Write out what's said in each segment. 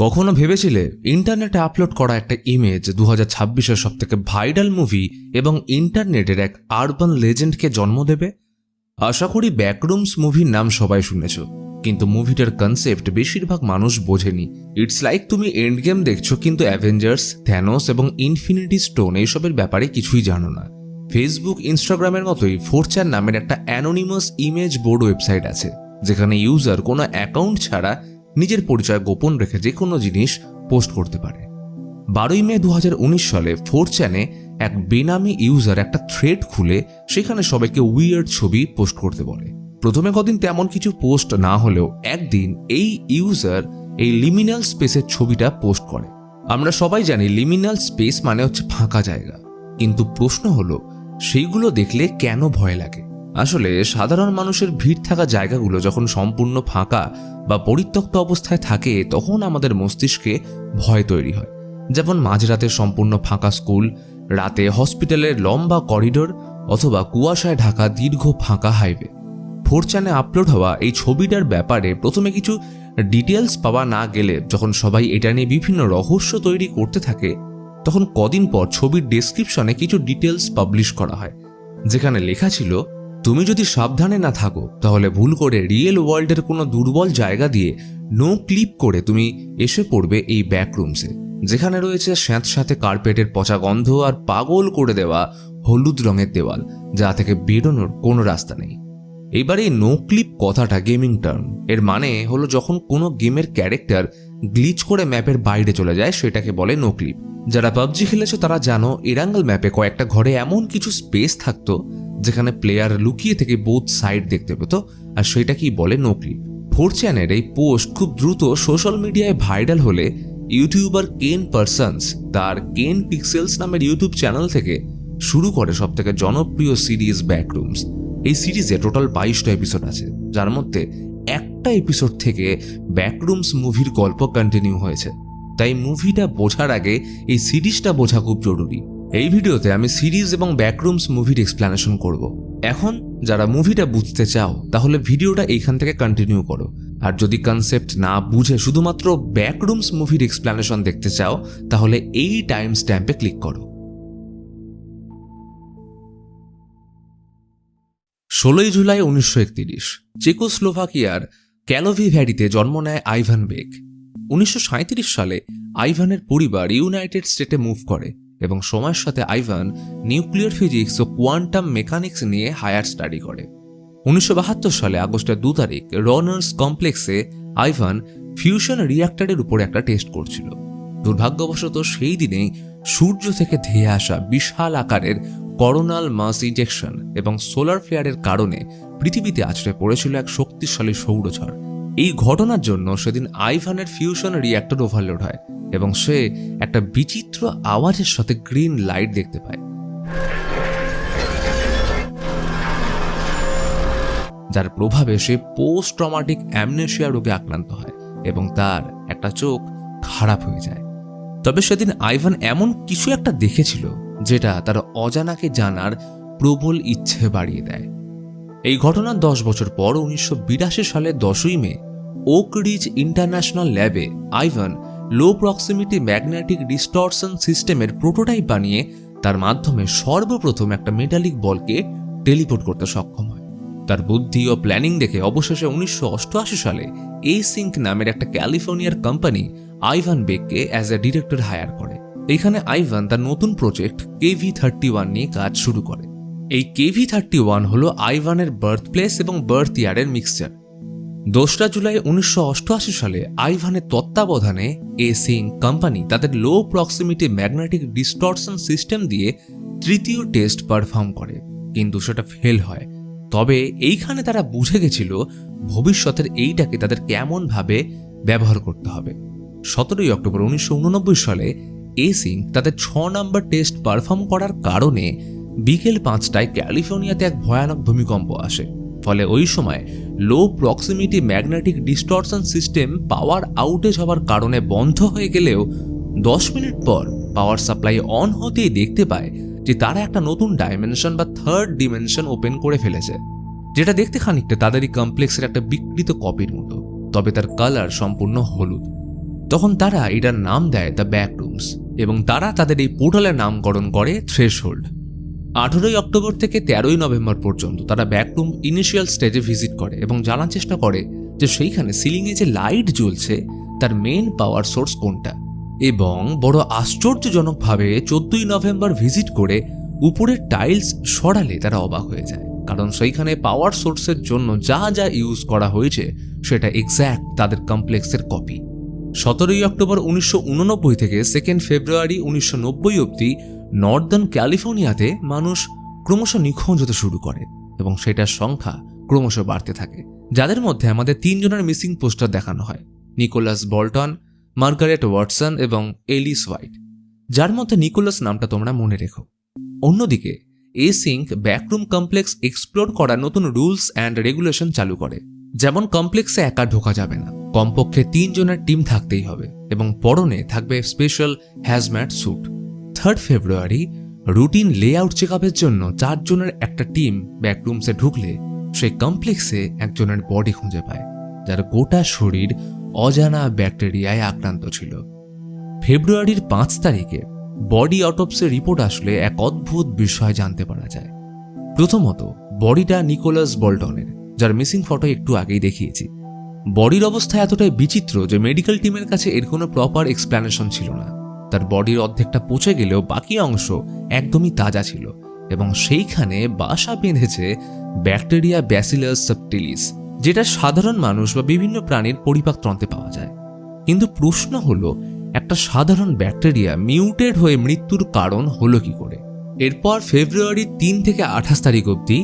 কখনো ভেবেছিলে ইন্টারনেটে আপলোড করা একটা ইমেজ 2026-এর সবথেকে ভাইরাল মুভি এবং ইন্টারনেটের এক আরবান লেজেন্ডকে জন্ম দেবে? আশা করি ব্যাকরুমস মুভির নাম সবাই শুনেছ, কিন্তু মুভিটার কনসেপ্ট বেশিরভাগ মানুষ বোঝেনি। ইটস লাইক তুমি এন্ড গেম দেখছো কিন্তু অ্যাভেঞ্জার্স, থ্যানোস এবং ইনফিনিটি স্টোন এইসবের ব্যাপারে কিছুই জানো না। ফেসবুক, ইনস্টাগ্রামের মতোই 4chan নামের একটা অ্যানোনিমাস ইমেজ বোর্ড ওয়েবসাইট আছে, যেখানে ইউজার কোনো অ্যাকাউন্ট ছাড়া নিজের পরিচয় গোপন রেখে যে কোনো জিনিস পোস্ট করতে পারে। 12ই মে 2019 সালে 4chan-এ এক বেনামি ইউজার একটা থ্রেড খুলে সেখানে সবাইকে উইয়ার্ড ছবি পোস্ট করতে বলে। প্রথমে কদিন তেমন কিছু পোস্ট না হলেও একদিন এই ইউজার এই লিমিনাল স্পেসের ছবিটা পোস্ট করে। আমরা সবাই জানি লিমিনাল স্পেস মানে হচ্ছে ফাঁকা জায়গা, কিন্তু প্রশ্ন হলো সেইগুলো দেখলে কেন ভয় লাগে? আসলে সাধারণ মানুষের ভিড় থাকা জায়গাগুলো যখন সম্পূর্ণ ফাঁকা বা পরিত্যক্ত অবস্থায় থাকে তখন আমাদের মস্তিষ্কে ভয় তৈরি হয়। যেমন মাঝরাতে সম্পূর্ণ ফাঁকা স্কুল, রাতে হসপিটালের লম্বা করিডোর, অথবা কুয়াশায় ঢাকা দীর্ঘ ফাঁকা হাইওয়ে। 4chan-এ আপলোড হওয়া এই ছবিটার ব্যাপারে প্রথমে কিছু ডিটেলস পাওয়া না গেলে যখন সবাই এটা নিয়ে বিভিন্ন রহস্য তৈরি করতে থাকে, তখন কদিন পর ছবির ডেসক্রিপশনে কিছু ডিটেলস পাবলিশ করা হয়, যেখানে লেখা ছিল, তুমি যদি সাবধানে না থাকো তাহলে ভুল করে রিয়েল ওয়ার্ল্ডের কোনো দুর্বল জায়গা দিয়ে নো ক্লিপ করে তুমি এসে পড়বে এই ব্যাকরুমসে, যেখানে রয়েছে স্যাঁতস্যাঁতে কার্পেটের পচা গন্ধ আর পাগল করে দেওয়া হলুদ রঙের দেওয়াল, যা থেকে বেরোনোর কোনো রাস্তা নেই। এইবার এই নো ক্লিপ কথাটা গেমিং টার্ম। এর মানে হলো যখন কোনো গেমের ক্যারেক্টার গ্লিচ করে ম্যাপের বাইরে চলে যায় সেটাকে বলে নো ক্লিপ। যারা পাবজি খেলেছে তারা জানো এরাঙ্গল ম্যাপে কয়েকটা ঘরে এমন কিছু স্পেস থাকতো যেখানে প্লেয়ার লুকিয়ে থেকে বোথ সাইড দেখতে পেত, আর সেটাকেই বলে নো ক্লিপ। 4chan-এর এই পোস্ট খুব দ্রুত সোশ্যাল মিডিয়ায় ভাইরাল হলে ইউটিউবার কেন পার্সন্স তার কেন পিক্সেলস নামের ইউটিউব চ্যানেল থেকে শুরু করে সবথেকে জনপ্রিয় সিরিজ ব্যাকরুমস। এই সিরিজে টোটাল 22টা এপিসোড আছে, যার মধ্যে একটা এপিসোড থেকে ব্যাকরুমস মুভির গল্প কন্টিনিউ হয়েছে। তাই মুভিটা বোঝার আগে এই সিরিজটা বোঝা খুব জরুরি। এই ভিডিওতে আমি সিরিজ এবং ব্যাকরুমস মুভির এক্সপ্লেনেশন করব। এখন যারা মুভিটা বুঝতে চাও তাহলে ভিডিওটা এইখান থেকে কন্টিনিউ করো, আর যদি কনসেপ্ট না বুঝে শুধুমাত্র ব্যাকরুমস মুভির এক্সপ্লেনেশন দেখতে চাও তাহলে এই টাইম স্ট্যাম্পে ক্লিক করো। 16ই জুলাই 1931 চেকোস্লোভাকিয়ার ক্যালোভি ভ্যালিতে জন্ম নেয় আইভান বেক। 1937 সালে আইভানের পরিবার ইউনাইটেড স্টেটে মুভ করে এবং সময়ের সাথে আইভান নিউক্লিয়ার ফিজিক্স ও কোয়ান্টাম মেকানিক্স নিয়ে হায়ার স্টাডি করে। 1972 সালে আগস্টের 2 তারিখ রনার্স কমপ্লেক্সে আইভান ফিউশন রিঅ্যাক্টরের উপর একটা টেস্ট করছিল। দুর্ভাগ্যবশত সেই দিনেই সূর্য থেকে ধেয়ে আসা বিশাল আকারের করোনাল মাস ইনজেকশন এবং সোলার ফ্লেয়ারের কারণে পৃথিবীতে আছড়ে পড়েছিল এক শক্তিশালী সৌরঝড়। এই ঘটনার জন্য সেদিন আইভানের ফিউশন রিঅ্যাক্টর ওভারলোড হয় এবং সে একটা বিচিত্র আওয়াজের সাথে গ্রিন লাইট দেখতে পায়, যার প্রভাবে সে পোস্ট ট্রমাটিক অ্যামনেশিয়া রোগে আক্রান্ত হয় এবং তার একটা চোখ খারাপ হয়ে যায়। তবে সেদিন আইভান এমন কিছু একটা দেখেছিল যেটা তার অজানাকে জানার প্রবল ইচ্ছে বাড়িয়ে দেয়। এই ঘটনার 10 বছর পর 1982 সালের 10ই মে ওক রিজ ইন্টারন্যাশনাল ল্যাবে আইভান লো প্রক্সিমিটি ম্যাগনেটিক ডিস্টরশন সিস্টেমের প্রোটোটাইপ বানিয়ে তার মাধ্যমে সর্বপ্রথম একটা মেটালিক বলকে টেলিপোর্ট করতে সক্ষম হয়। তার বুদ্ধি ও প্ল্যানিং দেখে অবশেষে 1988 সালে এসিঙ্ক নামের একটা ক্যালিফোর্নিয়ার কোম্পানি আইভান বেককে অ্যাজ এ ডিরেক্টর হায়ার করে। এখানে আইভান তার নতুন প্রজেক্ট KV-31 নিয়ে কাজ শুরু করে। এই KV-31 হলো আইভানের বার্থ প্লেস এবং বার্থ ইয়ারের মিক্সচার। 2 জুলাই 1988 সালে আইভানের তত্ত্বাবধানে এসিঙ্ক কোম্পানি তাদের লো প্রক্সিমিটি ম্যাগনেটিক ডিস্টরশন সিস্টেম দিয়ে তৃতীয় টেস্ট পারফর্ম করে, কিন্তু সেটা ফেল হয়। তবে এইখানে তারা বুঝে গেছিল ভবিষ্যতের এইটাকে তাদের কেমন ভাবে ব্যবহার করতে হবে। 17ই অক্টোবর 1989 সালে এসিঙ্ক তাদের 6 নম্বর টেস্ট পারফর্ম করার কারণে বিকেল 5টায় ক্যালিফোর্নিয়াতে এক ভয়ানক ভূমিকম্প আসে। ফলে ওই সময় low proximity magnetic distortion system power outage হওয়ার কারণে বন্ধ হয়ে গেলেও 10 মিনিট পর পাওয়ার সাপ্লাই অন হতেই দেখতে পায় যে তারা একটা নতুন ডাইমেনশন বা থার্ড ডিমেনশন ওপেন করে ফেলেছে, যেটা দেখতে খানিকটা তাদেরই কমপ্লেক্সের একটা বিকৃত কপির মতো, তবে তার কালার সম্পূর্ণ হলুদ। তখন তারা এটার নাম দেয় দ্য ব্যাকরুমস এবং তারা তাদের এই পোর্টালের নামকরণ করে থ্রেশহোল্ড। 18 অক্টোবর থেকে 13 নভেম্বর পর্যন্ত তারা ব্যাকরুম ইনিশিয়াল স্টেজে ভিজিট করে এবং জানার চেষ্টা করে যে সেইখানে সিলিংয়ে যে লাইট জ্বলছে তার মেন পাওয়ার সোর্স কোনটা। এবং বড় আশ্চর্যজনকভাবে 14 নভেম্বর ভিজিট করে উপরের টাইলস সরালে তারা অবাক হয়ে যায়, কারণ সেইখানে পাওয়ার সোর্সের জন্য যা যা ইউজ করা হয়েছে সেটা এক্স্যাক্ট তাদের কমপ্লেক্সের কপি। 17 অক্টোবর 1989 থেকে 2 ফেব্রুয়ারি 1990 অবধি নর্দার্ন ক্যালিফোর্নিয়াতে মানুষ ক্রমশ নিখোঁজ হতে শুরু করে এবং সেটার সংখ্যা ক্রমশ বাড়তে থাকে, যাদের মধ্যে আমাদের 3 জনের মিসিং পোস্টার দেখানো হয়, নিকোলাস বল্টন, মার্গারেট ওয়াটসন এবং এলিস হোয়াইট, যার মধ্যে নিকোলাস নামটা তোমরা মনে রেখো। অন্যদিকে এসিঙ্ক ব্যাকরুম কমপ্লেক্স এক্সপ্লোর করার নতুন রুলস অ্যান্ড রেগুলেশন চালু করে, যেমন কমপ্লেক্সে একা ঢোকা যাবে না, কমপক্ষে 3 জনের টিম থাকতেই হবে এবং পরনে থাকবে স্পেশাল হ্যাজম্যাট স্যুট। 3 ফেব্রুয়ারি রুটিন লেআউট চেক আপের জন্য 4 জনের একটা টিম ব্যাকরুমসে ঢুকলে সেই কমপ্লেক্সে একজনের বডি খুঁজে পায়, যার গোটা শরীর অজানা ব্যাকটেরিয়ায় আক্রান্ত ছিল। ফেব্রুয়ারির 5 তারিখে বডি অটোপসির রিপোর্ট আসলে এক অদ্ভুত বিষয় জানতে পারা যায়। প্রথমত, বডিটা নিকোলাস বল্টনের, যার মিসিং ফটো একটু আগেই দেখিয়েছি। বডির অবস্থা এতটাই বিচিত্র যে মেডিকেল টিমের কাছে এর কোনো প্রপার এক্সপ্লেনেশন ছিল না। তার বডির অর্ধেকটা পচে গেলেও বাকি অংশ একদমই তাজা ছিল এবং সেইখানে বাসা বেঁধেছে ব্যাকটেরিয়া ব্যাসিলাস সাবটিলিস, যেটা সাধারণ মানুষ বা বিভিন্ন প্রাণীর পরিপাকতন্ত্রে পাওয়া যায়। কিন্তু প্রশ্ন হলো, একটা সাধারণ ব্যাকটেরিয়া মিউটেড হয়ে মৃত্যুর কারণ হলো কি করে? এরপর ফেব্রুয়ারি 3 থেকে 28 তারিখ অবধি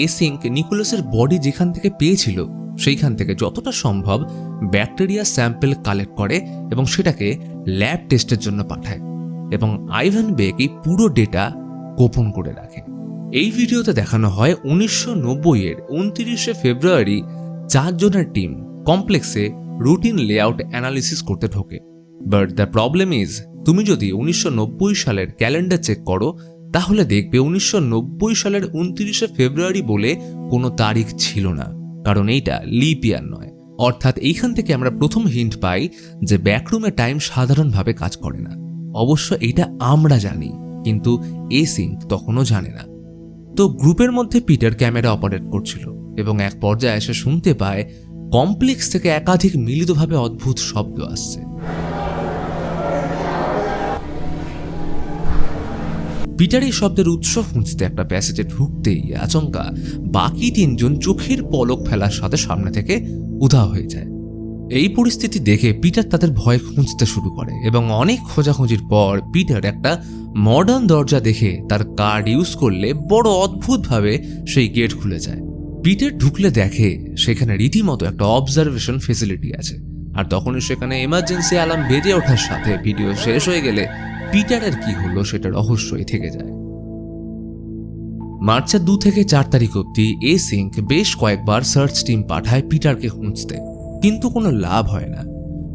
এসিঙ্ক নিকোলাসের বডি যেখান থেকে পেয়েছিল সেইখান থেকে যতটা সম্ভব ব্যাকটেরিয়া স্যাম্পল কালেক্ট করে এবং সেটাকে ল্যাব টেস্টের জন্য পাঠায় এবং আইভান বেক এই পুরো ডেটা গোপন করে রাখে। এই ভিডিওতে দেখানো হয় 1990-এর 29 ফেব্রুয়ারি 4 জনের টিম কমপ্লেক্সে রুটিন লেআউট অ্যানালিসিস করতে ঢোকে। বাট দ্য প্রবলেম ইজ, তুমি যদি 1990 সালের ক্যালেন্ডার চেক করো তাহলে দেখবে 1990 সালের 29 ফেব্রুয়ারি বলে কোনো তারিখ ছিল না, কারণ এইটা লিপ ইয়ার নয়। অর্থাৎ এইখান থেকে আমরা প্রথম হিন্ট পাই যে ব্যাকরুমে টাইম সাধারণভাবে কাজ করে না। অবশ্য এটা আমরা জানি, কিন্তু এসিঙ্ক তখনও জানে না। তো গ্রুপের মধ্যে পিটার ক্যামেরা অপারেট করছিল এবং এক পর্যায়ে এসে শুনতে পায় কমপ্লেক্স থেকে একাধিক মিলিতভাবে অদ্ভুত শব্দ আসছে। পিটার এই শব্দের উৎস খুঁজতে একটা প্যাসেজে ঢুকতেই আচমকা বাকি 3 জন চোখের পলক ফেলার সাথে সামনে থেকে উধাও হয়ে যায়। এই পরিস্থিতি দেখে পিটার তাদের ভয় খুঁজতে শুরু করে এবং অনেক খোঁজাখুঁজির পর পিটার একটা মডার্ন দরজা দেখে তার কার্ড ইউজ করলে বড় অদ্ভুতভাবে সেই গেট খুলে যায়। পিটার ঢুকলে দেখে সেখানে রীতিমতো একটা অবজারভেশন ফেসিলিটি আছে, আর তখনই সেখানে এমার্জেন্সি অ্যালার্ম বেজে ওঠার সাথে ভিডিও শেষ হয়ে গেলে পিটারের কি হলো সেটা রহস্যই থেকে যায়। মার্চের 2 থেকে 4 তারিখ অবধি এসিঙ্ক বেশ কয়েকবার সার্চ টিম পাঠায় পিটারকে খুঁজতে, কিন্তু কোনো লাভ হয় না।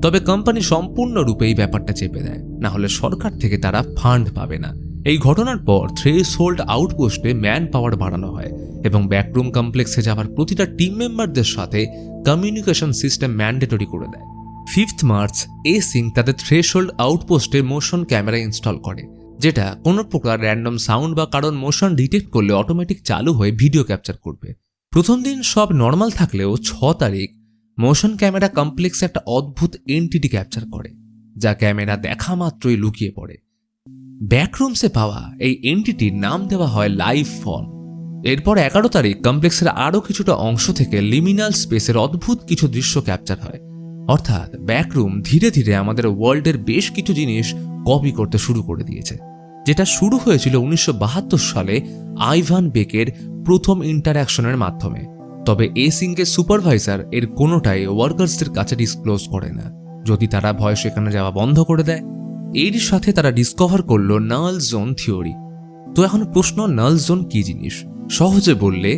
তবে কোম্পানি সম্পূর্ণরূপে এই ব্যাপারটা চেপে দেয়, না হলে সরকার থেকে তারা ফান্ড পাবে না। এই ঘটনার পর থ্রেশহোল্ড আউটপোস্টে ম্যান পাওয়ার বাড়ানো হয় এবং ব্যাকরুম কমপ্লেক্সে যাওয়ার প্রতিটা টিম মেম্বারদের সাথে কমিউনিকেশন সিস্টেম ম্যান্ডেটরি করে দেয়। 5 মার্চ এসিঙ্ক তাদের থ্রেশহোল্ড আউটপোস্টে মোশন ক্যামেরা ইনস্টল করে, যেটা কোনো প্রকার র্যান্ডম সাউন্ড বা কারণ মোশন ডিটেক্ট করলে অটোমেটিক চালু হয়ে ভিডিও ক্যাপচার করবে। প্রথম দিন সব নর্মাল থাকলেও 6 তারিখ মোশন ক্যামেরা কমপ্লেক্সে একটা অদ্ভুত এন্টিটি ক্যাপচার করে, যা ক্যামেরা দেখা মাত্রই লুকিয়ে পড়ে। ব্যাকরুমসে পাওয়া এই এন্টিটির নাম দেওয়া হয় লাইফ ফর্ম। এরপর 11 তারিখ কমপ্লেক্সের আরও কিছুটা অংশ থেকে লিমিনাল স্পেসের অদ্ভুত কিছু দৃশ্য ক্যাপচার হয়। অর্থাৎ ব্যাকরুম ধীরে ধীরে আমাদের ওয়ার্ল্ডের বেশ কিছু জিনিস কপি করতে শুরু করে দিয়েছে, যেটা শুরু হয়েছিল 1972 সালে আইভান বেকের প্রথম ইন্টারঅ্যাকশনের মাধ্যমে। তবে এসিঙ্কের সুপারভাইজার এর কোনোটাই ওয়ার্কার্সদের কাছে ডিসক্লোজ করে না, যদি তারা ভয় সেখানে যাওয়া বন্ধ করে দেয়। এর সাথে তারা ডিসকভার করলো নাল জোন থিওরি। তো এখন প্রশ্ন, নাল জোন কি জিনিস? সহজে বললে,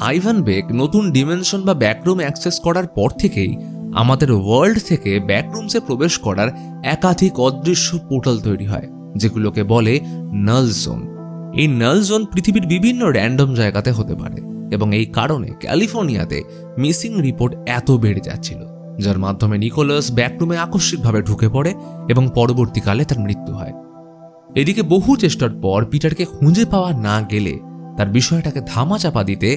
আইভান বেক নতুন ডিমেনশন বা ব্যাকরুম অ্যাক্সেস করার পর থেকেই আমাদের ওয়ার্ল্ড থেকে ব্যাকরুমসে প্রবেশ করার একাধিক অদৃশ্য পোর্টাল তৈরি হয়, যেগুলোকে বলে নাল জোন। এই নাল জোন পৃথিবীর বিভিন্ন র্যান্ডম জায়গাতে হতে পারে এবং এই কারণে ক্যালিফোর্নিয়াতে মিসিং রিপোর্ট এত বেড়ে যাচ্ছিল। যার মাধ্যমে নিকোলাস ব্যাকরুমে আকস্মিকভাবে ঢুকে পড়ে এবং পরবর্তীকালে তার মৃত্যু হয়। এদিকে বহু চেষ্টার পর পিটারকে খুঁজে পাওয়া না গেলে তার বিষয়টাকে ধামাচাপা দিতে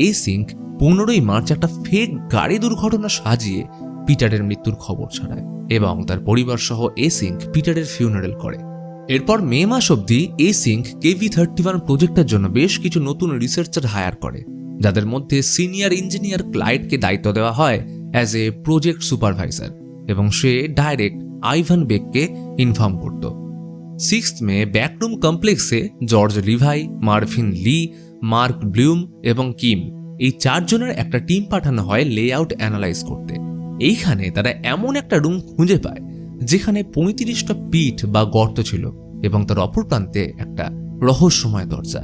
এসিঙ্ক 15ই মার্চ একটা ফেক গাড়ি দুর্ঘটনা সাজিয়ে পিটারের মৃত্যুর খবর ছড়ায় এবং তার পরিবার সহ এসিঙ্ক পিটারের ফিউনারেল করে। এরপর মে মাস অবধি এসিঙ্ক KV-31 প্রজেক্টের জন্য বেশ কিছু নতুন রিসার্চার হায়ার করে, যাদের মধ্যে সিনিয়র ইঞ্জিনিয়ার ক্লাইডকে দায়িত্ব দেওয়া হয় অ্যাজ এ প্রজেক্ট সুপারভাইজার এবং সে ডাইরেক্ট আইভান বেককে ইনফর্ম করত। 6 মে ব্যাকরুম কমপ্লেক্সে জর্জ লিভাই, মার্ভিন লি, মার্ক ব্লুম এবং কিম এই 4 জনের একটা টিম পাঠানো হয় লেআউট অ্যানালাইজ করতে। এইখানে তারা এমন একটা রুম খুঁজে পায় যেখানে 35টা পিট বা গর্ত ছিল এবং তার অপর প্রান্তে একটা রহস্যময় দরজা।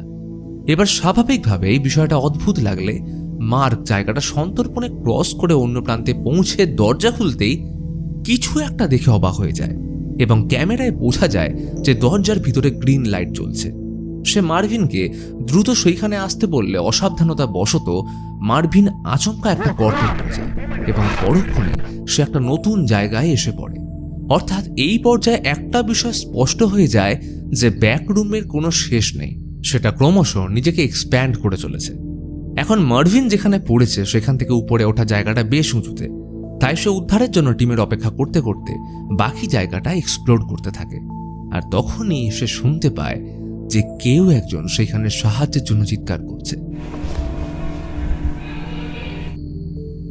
এবার স্বাভাবিকভাবে এই বিষয়টা অদ্ভুত লাগলে মার্ক জায়গাটা সন্তর্পণে ক্রস করে অন্য প্রান্তে পৌঁছে দরজা খুলতেই কিছু একটা দেখে অবাক হয়ে যায় এবং ক্যামেরায় বোঝা যায় যে দরজার ভিতরে গ্রিন লাইট জ্বলছে। সে মার্ভিনকে দ্রুত সেইখানে আসতে বললে অসাবধানতা বশত মার্ভিন আচমকা একটা গর্তে পড়ে যায় এবং পরক্ষণে সে একটা নতুন জায়গায় এসে পড়ে। অর্থাৎ এই পর্যায়ে একটা বিষয় স্পষ্ট হয়ে যায় যে ব্যাকরুমের কোনো শেষ নেই, সেটা ক্রমশ নিজেকে এক্সপ্যান্ড করে চলেছে। এখন মার্ভিন যেখানে পড়েছে সেখান থেকে উপরে ওঠা জায়গাটা বেশ উঁচুতে, তাই সে উদ্ধারের জন্য টিমের অপেক্ষা করতে করতে বাকি জায়গাটা এক্সপ্লোর করতে থাকে। আর তখনই সে শুনতে পায় যে কেউ একজন সেখানে সাহায্যের জন্য চিৎকার করছে।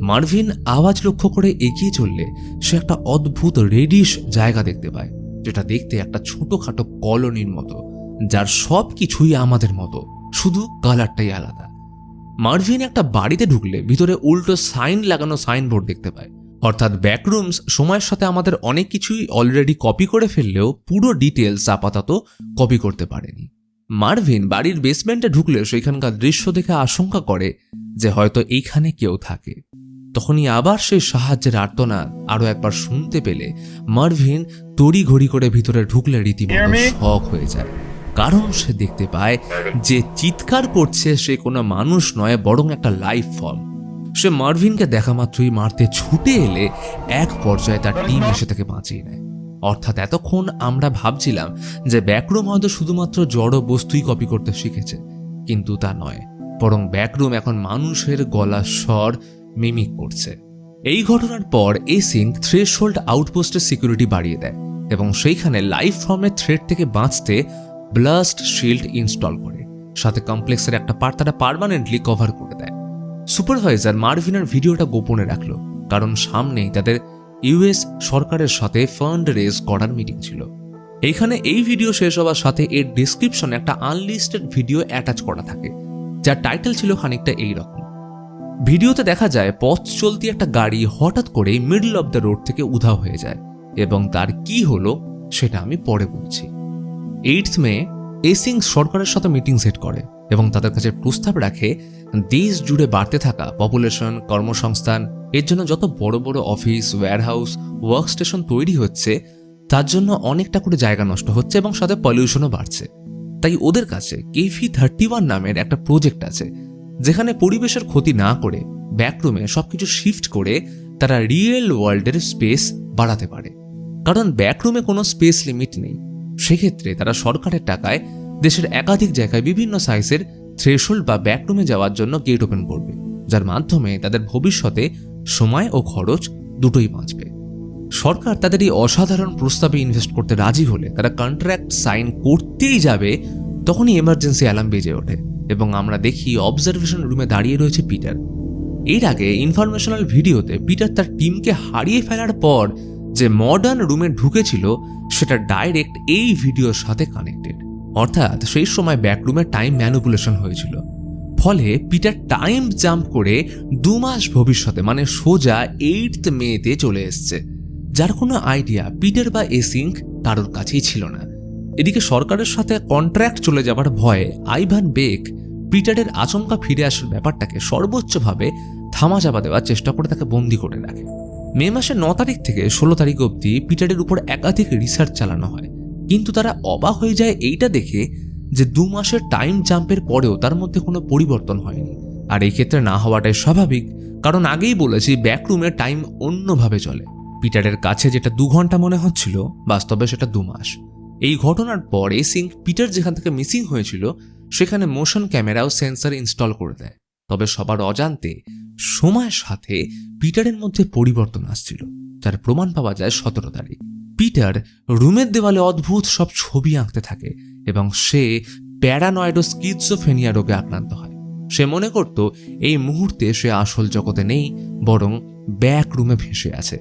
মার্ভিন আওয়াজ লক্ষ্য করে এগিয়ে চললে সে একটা অদ্ভুত রেডিশ জায়গা দেখতে পায়, যেটা দেখতে একটা ছোটখাটো কলোনির মতো, যার সব কিছুই আমাদের মতো, শুধু কালারটাই আলাদা। মার্ভিন একটা বাড়িতে ঢুকলে ভিতরে উল্টো সাইন লাগানো সাইনবোর্ড দেখতে পায়, অর্থাৎ ব্যাকরুমস সময়ের সাথে আমাদের অনেক কিছুই অলরেডি কপি করে ফেললেও পুরো ডিটেলস আপাতত কপি করতে পারেনি। মার্ভিন বাড়ির বেসমেন্টে ঢুকলে সেখানকার দৃশ্য দেখে আশঙ্কা করে যে হয়তো এইখানে কেউ থাকে। তখনই আবার সেই সাহায্যের আর্তনাদ আরো একবার শুনতে পেলে মার্ভিন তড়িঘড়ি করে ভিতরে ঢুকলে রীতিমতো শক হয়ে যায়, কারণ সে দেখতে পায় যে চিৎকার করছে সে কোনো মানুষ নয় বরং একটা লাইফ ফর্ম। সে মার্ভিনকে দেখা মাত্রই মারতে ছুটে এলে এক পর্যায়ে তার টিম এসে তাকে বাঁচিয়ে নেয়। অর্থাৎ এতক্ষণ আমরা ভাবছিলাম যে ব্যাকরুম হয়তো শুধুমাত্র জড় বস্তুই কপি করতে শিখেছে, কিন্তু তা নয়, বরং ব্যাকরুম এখন মানুষের গলার স্বর মিমিক করছে। এই ঘটনার পর এসিঙ্ক থ্রেশহোল্ড আউটপোস্টের সিকিউরিটি বাড়িয়ে দেয় এবং সেইখানে লাইফ ফর্মের থ্রেট থেকে বাঁচতে ব্লাস্ট শিল্ড ইনস্টল করে, সাথে কমপ্লেক্সের একটা পার্ট তারা পার্মানেন্টলি কভার করে দেয়। সুপারভাইজার মার্ভিনের ভিডিওটা গোপনে রাখল, কারণ সামনেই তাদের ইউএস সরকারের সাথে ফান্ড রেজ করার মিটিং ছিল। এইখানে এই ভিডিও শেষ হওয়ার সাথে এর ডেসক্রিপশনে একটা আনলিস্টেড ভিডিও অ্যাটাচ করা থাকে, যার টাইটেল ছিল খানিকটা এইরকম। ভিডিওতে দেখা যায় পথ চলতি একটা গাড়ি হঠাৎ করে মিডল অব দ্য রোড থেকে উধাও হয়ে যায় এবং তার কি হলো সেটা আমি পরে বলছি। 8 মে এসিঙ্ক সরকারের সাথে মিটিং সেট করে এবং তাদের কাছে প্রস্তাব রাখে দেশ জুড়ে বাড়তে থাকা পপুলেশন, কর্মসংস্থান, এর জন্য যত বড় বড় অফিস, ওয়্যারহাউস, ওয়ার্ক স্টেশন তৈরি হচ্ছে তার জন্য অনেকটা করে জায়গা নষ্ট হচ্ছে এবং সাথে পলিউশনও বাড়ছে। তাই ওদের কাছে KV-31 নামের একটা প্রজেক্ট আছে, যেখানে পরিবেশের ক্ষতি না করে ব্যাকরুমে সবকিছু শিফট করে তারা রিয়েল ওয়ার্ল্ডের স্পেস বাড়াতে পারে। কারণ ব্যাকরুমে কোনো স্পেস লিমিট নেই, সেক্ষেত্রে তারা সরকারের টাকায় দেশের একাধিক জায়গায় বিভিন্ন সাইজের থ্রেশহোল্ড বা ব্যাকরুমে যাওয়ার জন্য গেট ওপেন করবে, যার মাধ্যমে তাদের ভবিষ্যতে সময় ও খরচ দুটোই বাঁচবে। সরকার তাদের এই অসাধারণ প্রস্তাবে ইনভেস্ট করতে রাজি হলে তারা কন্ট্রাক্ট সাইন করতেই যাবে, তখনই এমার্জেন্সি অ্যালার্ম বেজে ওঠে এবং আমরা দেখি অবজারভেশন রুমে দাঁড়িয়ে রয়েছে পিটার। এর আগে ইনফরমেশনাল ভিডিওতে পিটার তার টিমকে হারিয়ে ফেলার পর যে মডার্ন রুমে ঢুকেছিল সেটা ডাইরেক্ট এই ভিডিওর সাথে কানেক্টেড, অর্থাৎ সেই সময় ব্যাকরুমে টাইম ম্যানিপুলেশন হয়েছিল। ফলে পিটার টাইম জাম্প করে 2 মাস ভবিষ্যতে মানে সোজা 8 মেতে চলে এসছে, যার কোনো আইডিয়া পিটার বা এসিঙ্ক কারোর কাছেই ছিল না। এদিকে সরকারের সাথে কন্ট্রাক্ট চলে যাবার ভয়ে আইভান বেক পিটারের আচমকা ফিরে আসার ব্যাপারটাকে সর্বোচ্চভাবে থামাচাপা দেওয়ার চেষ্টা করে তাকে বন্দি করে রাখে। মে মাসের 9 তারিখ থেকে 16 তারিখ অবধি পিটারের উপর একাধিক রিসার্চ চালানো হয়, কিন্তু তারা অবাক হয়ে যায় এইটা দেখে যে 2 মাসের টাইম জাম্পের পরেও তার মধ্যে কোনো পরিবর্তন হয়নি। আর এই ক্ষেত্রে না হওয়াটাই স্বাভাবিক, কারণ আগেই বলেছি ব্যাকরুমে টাইম অন্যভাবে চলে। পিটারের কাছে যেটা 2 ঘন্টা মনে হচ্ছিল, বাস্তবে সেটা 2 মাস। এই ঘটনার পর এসিং পিটার যেখান থেকে মিসিং হয়েছিল সেখানে মোশন ক্যামেরা ও সেন্সর ইনস্টল করে দেয়। তবে সবার অজান্তে সময়ের সাথে পিটারের মধ্যে পরিবর্তন আসছিল, যার প্রমাণ পাওয়া যায় 17 তারিখ। পিটার রুমের দেওয়ালে অদ্ভুত সব ছবি আঁকতে থাকে এবং সে প্যারানয়েড ও স্কিজোফ্রেনিয়া রোগে আক্রান্ত হয়। সে মনে করত এই মুহূর্তে সে আসল জগতে নেই, বরং ব্যাক রুমে ভেসে আছে।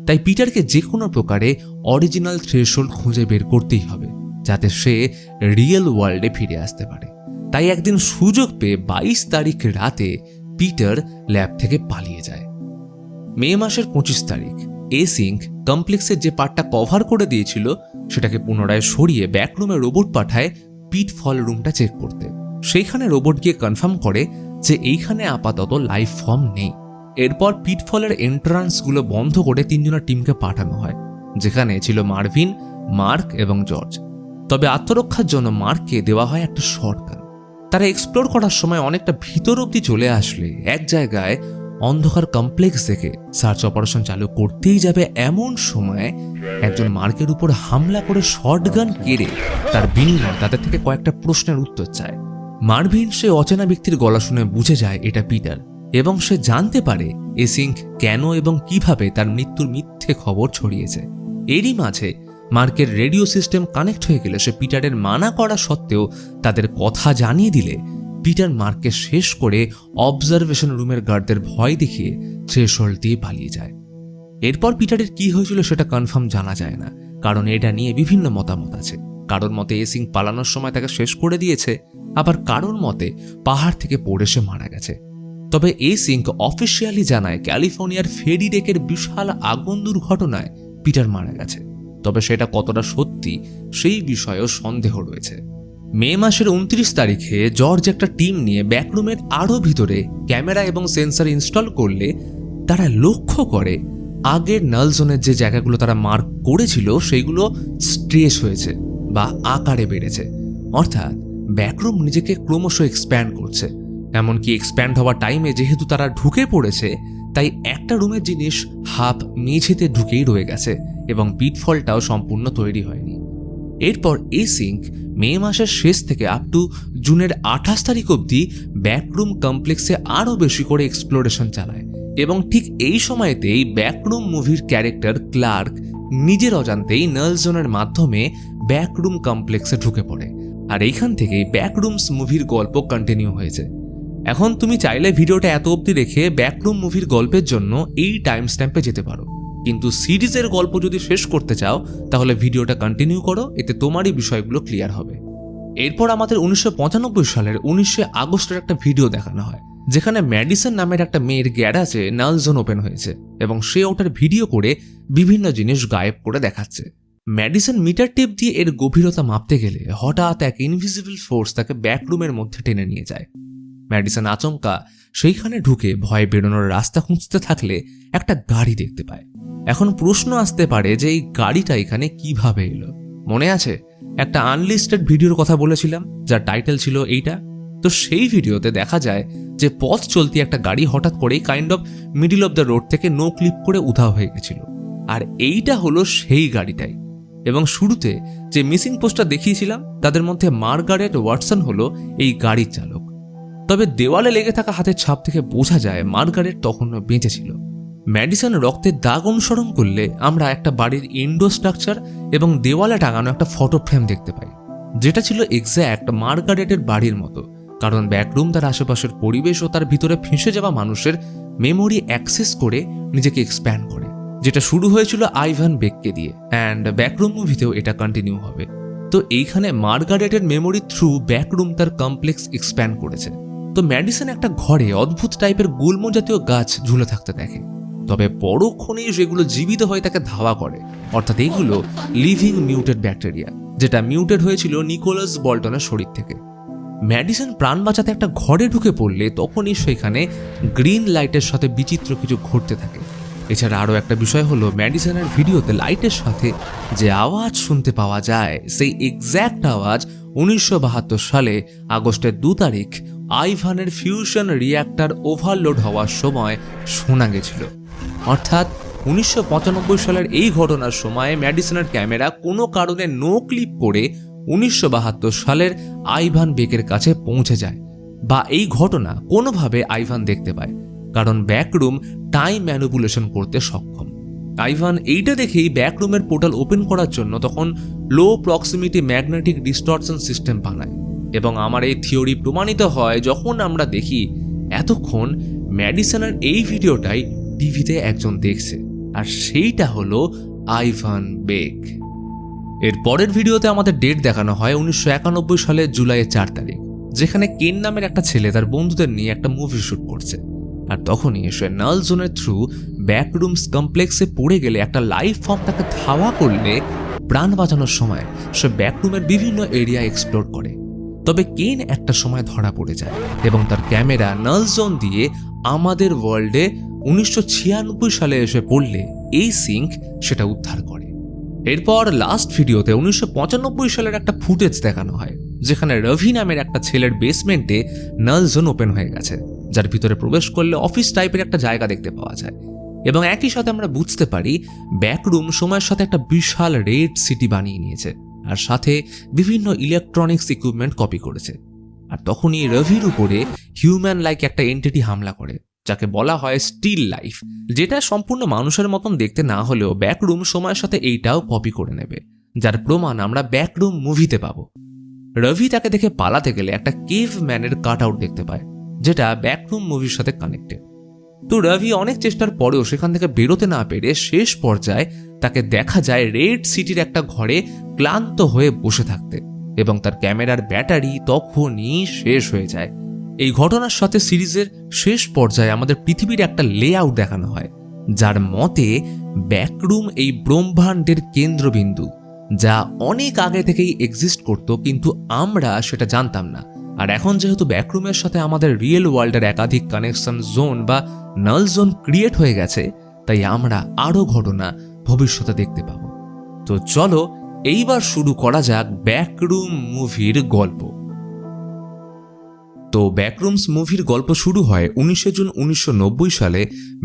তাই পিটারকে যে কোনো প্রকারে অরিজিনাল থ্রেশহোল্ড খুঁজে বের করতেই হবে, যাতে সে রিয়েল ওয়ার্ল্ডে ফিরে আসতে পারে। তাই একদিন সুযোগ পেয়ে 22 তারিখ রাতে পিটার ল্যাব থেকে পালিয়ে যায়। মে মাসের 25 তারিখ এসিং কমপ্লেক্সের যে পার্টটা কভার করে দিয়েছিল সেটাকে পুনরায় সরিয়ে ব্যাকরুমে রোবট পাঠায় পিটফল রুমটা চেক করতে। সেইখানে রোবট গিয়ে কনফার্ম করে যে এইখানে আপাতত লাইফ ফর্ম নেই। এরপর পিটফলের এন্ট্রান্সগুলো বন্ধ করে 3 জনের টিমকে পাঠানো হয়, যেখানে ছিল মার্ভিন, মার্ক এবং জর্জ। তবে আত্মরক্ষার জন্য মার্ককে দেওয়া হয় একটা শর্টগান। তারা এক্সপ্লোর করার সময় অনেকটা ভিতর অব্দি চলে আসলে এক জায়গায় অন্ধকার কমপ্লেক্স দেখে সার্চ অপারেশন চালু করতেই যাবে, এমন সময় একজন মার্কের উপর হামলা করে শর্টগান কেড়ে তার বিনিময়ে তাদের থেকে কয়েকটা প্রশ্নের উত্তর চায়। মার্ভিন সে অচেনা ব্যক্তির গলা শুনে বুঝে যায় এটা পিটার, এবং সে জানতে পারে এসিং কেন এবং কিভাবে তার মৃত্যুর মিথ্যে খবর ছড়িয়েছে। এরই মাঝে মার্কের রেডিও সিস্টেম কানেক্ট হয়ে গেলে সে পিটারের মানা করা সত্ত্বেও তাদের কথা জানিয়ে দিলে পিটার মার্ককে শেষ করে অবজারভেশন রুমের গার্ডদের ভয় দেখিয়ে থ্রেশহোল্ড দিয়ে পালিয়ে যায়। এরপর পিটারের কি হয়েছিল সেটা কনফার্ম জানা যায় না, কারণ এটা নিয়ে বিভিন্ন মতামত আছে। কারোর মতে এসিং পালানোর সময় তাকে শেষ করে দিয়েছে, আবার কারোর মতে পাহাড় থেকে পড়ে সে মারা গেছে। তবে এসিং অফিসিয়ালি জানায় ক্যালিফোর্নিয়ার ফেরি ডেকের বিশাল আগুন দুর্ঘটনায় পিটার মারা গেছে। তবে সেটা কতটা সত্যি সেই বিষয়েও সন্দেহ রয়েছে। মে মাসের 29 তারিখে জর্জ একটা টিম নিয়ে ব্যাকরুমের আরও ভিতরে ক্যামেরা এবং সেন্সর ইনস্টল করলে তারা লক্ষ্য করে আগের নাল জোনের যে জায়গাগুলো তারা মার্ক করেছিল সেইগুলো স্ট্রেচ হয়েছে বা আকারে বেড়েছে। অর্থাৎ ব্যাকরুম নিজেকে ক্রমশ এক্সপ্যান্ড করছে। এমনকি এক্সপ্যান্ড হওয়ার টাইমে যেহেতু তারা ঢুকে পড়েছে, তাই একটা রুমের জিনিস হাফ মেঝেতে ঢুকেই রয়ে গেছে এবং পিটফলটাও সম্পূর্ণ তৈরি হয়নি। এরপর এসিং মে মাসের শেষ থেকে আপ টু জুনের 28 তারিখ অবধি ব্যাকরুম কমপ্লেক্সে আরও বেশি করে এক্সপ্লোরেশন চালায়, এবং ঠিক এই সময়তেই ব্যাকরুম মুভির ক্যারেক্টার ক্লার্ক নিজের অজান্তেই নাল জোনের মাধ্যমে ব্যাকরুম কমপ্লেক্সে ঢুকে পড়ে। আর এইখান থেকেই ব্যাকরুমস মুভির গল্প কন্টিনিউ হয়েছে। এখন তুমি চাইলে ভিডিওটা এত অবধি রেখে ব্যাকরুম মুভির গল্পের জন্য এই টাইম স্ট্যাম্পে যেতে পারো, কিন্তু সিরিজের গল্প যদি শেষ করতে চাও তাহলে ভিডিওটা কন্টিনিউ করো, এতে তোমারই বিষয়গুলো ক্লিয়ার হবে। এরপর আমাদের 1995 সালের 19 আগস্টের একটা ভিডিও দেখানো হয়, যেখানে ম্যাডিসন নামের একটা মেয়ের গ্যারাজে নাল জোন ওপেন হয়েছে এবং সে ওটার ভিডিও করে বিভিন্ন জিনিস গায়েব করে দেখাচ্ছে। ম্যাডিসন মিটার টেপ দিয়ে এর গভীরতা মাপতে গেলে হঠাৎ এক ইনভিজিবল ফোর্স তাকে ব্যাকরুমের মধ্যে টেনে নিয়ে যায়। ম্যাডিসন আচমকা সেইখানে ঢুকে ভয়ে বেরোনোর রাস্তা খুঁজতে থাকলে একটা গাড়ি দেখতে পায়। এখন প্রশ্ন আসতে পারে যে এই গাড়িটা এখানে কিভাবে এলো। মনে আছে একটা আনলিস্টেড ভিডিওর কথা বলেছিলাম যার টাইটেল ছিল এইটা? তো সেই ভিডিওতে দেখা যায় যে পথ চলতি একটা গাড়ি হঠাৎ করেই kind of middle of the road থেকে নো ক্লিপ করে উধাও হয়ে গেছিল, আর এইটা হলো সেই গাড়িটাই। এবং শুরুতে যে মিসিং পোস্টার দেখিয়েছিলাম তাদের মধ্যে মার্গারেট ওয়াটসন হলো এই গাড়ির চালক। তবে দেওয়ালে লেগে থাকা হাতের ছাপ থেকে বোঝা যায় মার্গারেট তখনও বেঁচে ছিল। ম্যাডিসন রক্তের দাগ অনুসরণ করলে আমরা একটা বাড়ির ইনডোর স্ট্রাকচার এবং দেওয়ালে টাঙানো একটা ফটো ফ্রেম দেখতে পাই, যেটা ছিল এক্স্যাক্ট মার্গারেটের বাড়ির মতো। কারণ ব্যাকরুম তার আশেপাশের পরিবেশ ও তার ভিতরে ফেঁসে যাওয়া মানুষের মেমোরি অ্যাক্সেস করে নিজেকে এক্সপ্যান্ড করে, যেটা শুরু হয়েছিল আইভান বেককে দিয়ে, অ্যান্ড ব্যাকরুম মুভিতেও এটা কন্টিনিউ হবে। তো এইখানে মার্গারেটের মেমোরি থ্রু ব্যাকরুম তার কমপ্লেক্স এক্সপ্যান্ড করেছে। তো ম্যাডিসন একটা ঘরে অদ্ভুত টাইপের গুল্ম জাতীয় গাছ ঝুলে থাকতে দেখে, তবে পরক্ষণেই সেগুলো জীবিত হয়ে তাকে ধাওয়া করে। অর্থাৎ এইগুলো লিভিং মিউটেড ব্যাকটেরিয়া, যেটা মিউটেড হয়েছিল নিকোলাস বল্টনের শরীর থেকে। ম্যাডিসন প্রাণ বাঁচাতে একটা ঘরে ঢুকে পড়লে তখনই সেখানে গ্রিন লাইটের সাথে বিচিত্র কিছু ঘটতে থাকে। এছাড়া আরও একটা বিষয় হলো ম্যাডিসনের ভিডিওতে লাইটের সাথে যে আওয়াজ শুনতে পাওয়া যায় সেই এক্স্যাক্ট আওয়াজ 1972 সালে আগস্টের 2 তারিখ আইভানের ফিউশন রিঅ্যাক্টর ওভারলোড হওয়ার সময় শোনা গেছিল। অর্থাৎ 1995 সালের এই ঘটনার সময় ম্যাডিসনের ক্যামেরা কোনো কারণে নো ক্লিপ করে 1972 সালের আইভান বেকের কাছে পৌঁছে যায়, বা এই ঘটনা কোনোভাবে আইভান দেখতে পায়, কারণ ব্যাকরুম টাইম ম্যানিপুলেশন করতে সক্ষম। আইভান এইটা দেখেই ব্যাকরুমের পোর্টাল ওপেন করার জন্য তখন লো প্রক্সিমিটি ম্যাগনেটিক ডিস্টরশন সিস্টেম বানায়, এবং আমার এই থিওরি প্রমাণিত হয় যখন আমরা দেখি এতক্ষণ ম্যাডিসনের এই ভিডিওটাই টিভিতে একজন দেখছে, আর সেইটা হলো আইভান বেক। এর পরের ভিডিওতে আমাদের ডেট দেখানো হয় 1991 সালের জুলাইয়ের 4 তারিখ, যেখানে কেন নামের একটা ছেলে তার বন্ধুদের নিয়ে একটা মুভি শুট করছে। আর তখনই সে নাল জোনের থ্রু ব্যাকরুমস কমপ্লেক্সে পড়ে গেলে একটা লাইফ ফর্ম তাকে ধাওয়া করলে প্রাণ বাঁচানোর সময় সে ব্যাকরুমের বিভিন্ন এরিয়া এক্সপ্লোর করে। তবে কেন একটা সময় ধরা পড়ে যায় এবং তার ক্যামেরা নাল জোন দিয়ে আমাদের ওয়ার্ল্ডে 1996 সালে এসে পড়লে এই সিঙ্ক সেটা উদ্ধার করে। এরপর লাস্ট ভিডিওতে 1995 সালের একটা ফুটেজ দেখানো হয়, যেখানে রভি নামের একটা ছেলের বেসমেন্টে নাল জোন ওপেন হয়ে গেছে, যার ভিতরে প্রবেশ করলে অফিস টাইপের একটা জায়গা দেখতে পাওয়া যায়। এবং একই সাথে আমরা বুঝতে পারি ব্যাকরুম সময়ের সাথে একটা বিশাল রেড সিটি বানিয়ে নিয়েছে, আর সাথে বিভিন্ন ইলেকট্রনিক্স ইকুইপমেন্ট কপি করেছে। আর তখনই রভির উপরে হিউম্যান লাইক একটা এন্টিটি হামলা করে, যাকে বলা হয় স্টিল লাইফ, যেটা সম্পূর্ণ মানুষের মতন দেখতে না হলেও ব্যাকরুম সময়ের সাথে এইটাও কপি করে নেবে, যার প্রমাণ আমরা ব্যাকরুম মুভিতে পাবো। রভি তাকে দেখে পালাতে গেলে একটা কেভ ম্যানের কাট আউট দেখতে পায়, যেটা ব্যাকরুম মুভির সাথে কানেক্টেড। তো রভি অনেক চেষ্টার পরেও সেখান থেকে বেরোতে না পেরে শেষ পর্যায়ে তাকে দেখা যায় রেড সিটির একটা ঘরে ক্লান্ত হয়ে বসে থাকতে, এবং তার ক্যামেরার ব্যাটারি তখনই শেষ হয়ে যায়। এই ঘটনার সাথে সিরিজের শেষ পর্যায়ে আমাদের পৃথিবীর একটা লেআউট দেখানো হয়, যার মতে ব্যাকরুম এই ব্রহ্মাণ্ডের কেন্দ্রবিন্দু, যা অনেক আগে থেকেই এক্সিস্ট করত, কিন্তু আমরা সেটা জানতাম না। আর এখন যেহেতু ব্যাকরুমের সাথে আমাদের রিয়েল ওয়ার্ল্ডের একাধিক কানেকশন জোন বা নাল জোন ক্রিয়েট হয়ে গেছে, তাই আমরা আরও ঘটনা ভবিষ্যতে দেখতে পাব। তো চলো এইবার শুরু করা যাক ব্যাকরুম মুভির গল্প। তো ব্যাকরুমস মুভির গল্প শুরু হয় 19 জুন 1990 সালে